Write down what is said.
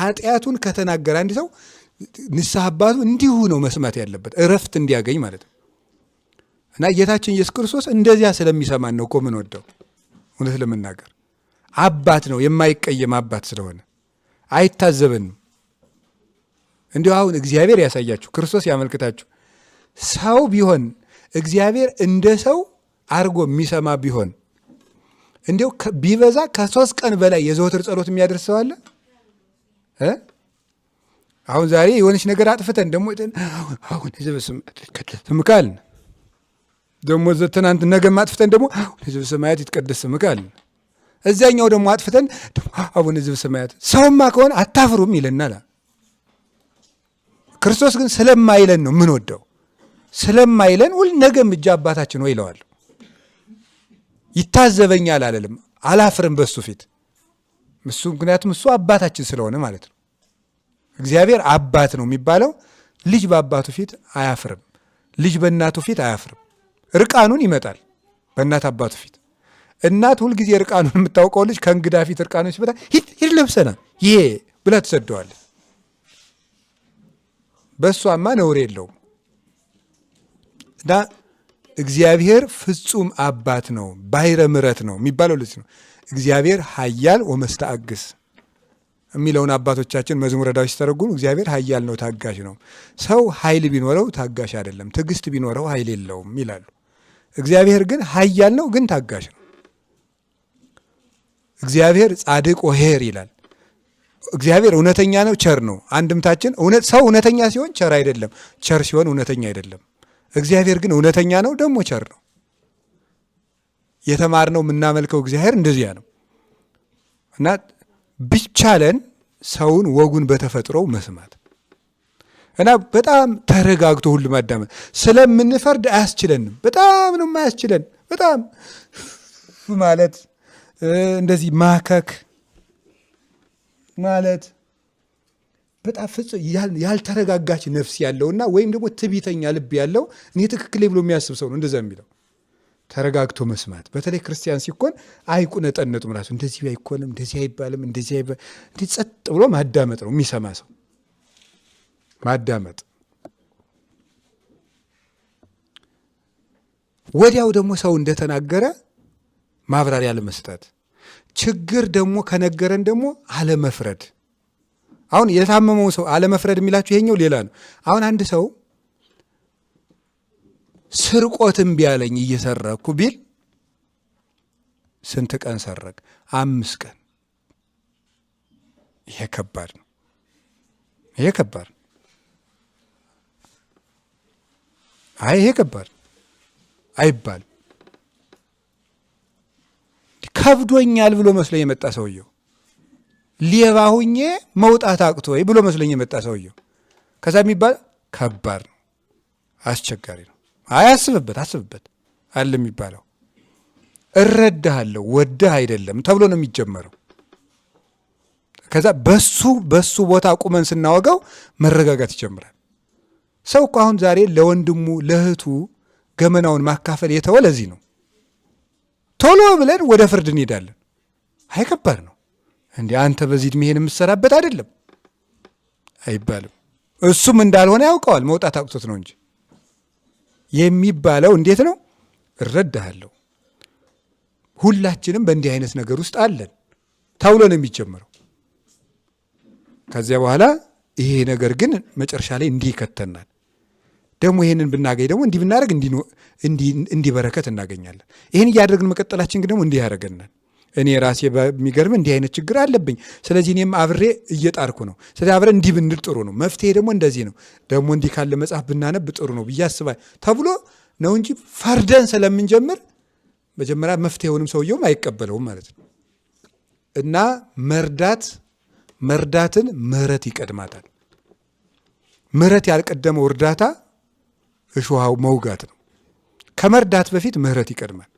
ኃጢአቱን ከተናገረ አንድ ሰው ንስሐ አባቱ እንዲሁ ነው መስማት ያለበት እረፍት እንዲያገኝ ማለት ነው። እና ጌታችን ኢየሱስ ክርስቶስ እንደዚያ ስለሚሰማን ነው እኮ ምን ወደው እውነት ለመናገር አባት ነው የማይቀየም አባት ስለሆነ አይታዘበንም። እንዲሁ አሁን እግዚአብሔር ያሳያችሁ ክርስቶስ ያመልክታችሁ ሰው ቢሆን እግዚአብሔር እንደ ሰው አርጎ የሚሰማ ቢሆን እንዲሁ ቢበዛ ከ3 ቀን በላይ የዘወትር ጸሎት የሚያደርሰው አለ። አሁን ዛሬ የሆነች ነገር አጥፍተን ደግሞ አሁን ስምካል ደግሞ ትናንት ነገ አጥፍተን ደግሞ ሕዝብ ሰማያት ይትቀደስ ስምካል እዚያኛው ደግሞ አጥፍተን አቡነ ሕዝብ ሰማያት ሰውማ ከሆነ አታፍሩም ይለናል። ክርስቶስ ግን ስለማይለን ነው ምን ወደው ስለማይለን ሁሉ ነገም እጅ አባታችን ወይ ይለዋል። ይታዘበኛል አለልም አላፍርም በሱ ፊት እሱ ምክንያቱም እሱ አባታችን ስለሆነ ማለት ነው። እግዚአብሔር አባት ነው የሚባለው ልጅ በአባቱ ፊት አያፍርም፣ ልጅ በእናቱ ፊት አያፍርም። እርቃኑን ይመጣል በእናት አባቱ ፊት። እናት ሁልጊዜ እርቃኑን የምታውቀው ልጅ ከእንግዳ ፊት እርቃኑን ሲመጣ ሂድ ለብሰና ይሄ ብላ ትሰደዋለች። በእሷማ ነውር የለውም። እና እግዚአብሔር ፍጹም አባት ነው ባሕረ ምሕረት ነው የሚባለው ልጅ ነው። እግዚአብሔር ኃያል ወመስተአግስ የሚለውን አባቶቻችን መዝሙረ ዳዊት ሲተረጉሙ እግዚአብሔር ኃያል ነው ታጋሽ ነው። ሰው ኃይል ቢኖረው ታጋሽ አይደለም፣ ትዕግስት ቢኖረው ኃይል የለውም ይላሉ። እግዚአብሔር ግን ኃያል ነው ግን ታጋሽ ነው። እግዚአብሔር ጻድቅ ወኄር ይላል። እግዚአብሔር እውነተኛ ነው፣ ቸር ነው። አንድምታችን ሰው እውነተኛ ሲሆን ቸር አይደለም፣ ቸር ሲሆን እውነተኛ አይደለም። እግዚአብሔር ግን እውነተኛ ነው ደግሞ ቸር ነው። የተማርነው የምናመልከው እግዚአብሔር እንደዚያ ነው። እና ቢቻለን ሰውን ወጉን በተፈጥሮው መስማት እና በጣም ተረጋግቶ ሁሉ ማዳመጥ። ስለምንፈርድ አያስችለንም፣ በጣም ነው የማያስችለን። በጣም ማለት እንደዚህ ማከክ ማለት በጣም ያልተረጋጋች ነፍስ ያለውና ወይም ደግሞ ትዕቢተኛ ልብ ያለው እኔ ትክክል ብሎ የሚያስብ ሰው ነው እንደዛ የሚለው። ተረጋግቶ መስማት በተለይ ክርስቲያን ሲኮን አይቁነጠነጡም። ራሱ እንደዚህ አይኮንም፣ እንደዚህ አይባልም፣ እንደዚህ እንዲህ ጸጥ ብሎ ማዳመጥ ነው የሚሰማ ሰው ማዳመጥ። ወዲያው ደግሞ ሰው እንደተናገረ ማብራሪያ አለመስጠት፣ ችግር ደግሞ ከነገረን ደግሞ አለመፍረድ። አሁን የታመመው ሰው አለመፍረድ የሚላችሁ ይሄኛው ሌላ ነው። አሁን አንድ ሰው ስርቆትም ቢያለኝ እየሰረኩ ቢል ስንት ቀን ሰረቅ? 5 ቀን። ይሄ ከባድ ነው። ይሄ ከባድ ይሄ ከባድ አይባልም። ከብዶኛል ብሎ መስሎኝ የመጣ ሰውየው ሌባ ሁኜ መውጣት አቅቶኝ ብሎ መስሎኝ የመጣ ሰውየው ከዛ የሚባል ከባድ ነው፣ አስቸጋሪ ነው። አስብበት አለ የሚባለው። እረዳሃለሁ ወደህ አይደለም ተብሎ ነው የሚጀመረው። ከዛ በሱ ቦታ ቁመን ስናወጋው መረጋጋት ይጀምራል። ሰው እኮ አሁን ዛሬ ለወንድሙ ለእህቱ ገመናውን ማካፈል የተወ ለዚህ ነው። ቶሎ ብለን ወደ ፍርድ እንሄዳለን። አይከባድ ነው እንዴ አንተ በዚህ ዕድሜ ይሄን የምትሰራበት አይደለም አይባልም። እሱም እንዳልሆነ ያውቀዋል፣ መውጣት አቅቶት ነው እንጂ የሚባለው እንዴት ነው? እረዳሃለሁ። ሁላችንም በእንዲህ አይነት ነገር ውስጥ አለን ተብሎ ነው የሚጀምረው። ከዚያ በኋላ ይሄ ነገር ግን መጨረሻ ላይ እንዲህ ይከተናል። ደግሞ ይሄንን ብናገኝ ደግሞ እንዲህ ብናደርግ እንዲህ በረከት እናገኛለን። ይሄን እያደረግን መቀጠላችን ግን ደግሞ እንዲህ ያደርገናል። እኔ ራሴ በሚገርም እንዲህ አይነት ችግር አለብኝ፣ ስለዚህ እኔም አብሬ እየጣርኩ ነው። ስለዚህ አብረን እንዲህ ብንል ጥሩ ነው፣ መፍትሄ ደግሞ እንደዚህ ነው፣ ደግሞ እንዲህ ካለ መጽሐፍ ብናነብ ጥሩ ነው ብዬ አስባለሁ ተብሎ ነው እንጂ ፈርደን ስለምንጀምር መጀመሪያ መፍትሄውንም ሰውየውም አይቀበለውም ማለት ነው። እና መርዳትን ምህረት ይቀድማታል። ምህረት ያልቀደመው እርዳታ እሾሃው መውጋት ነው። ከመርዳት በፊት ምህረት ይቀድማል።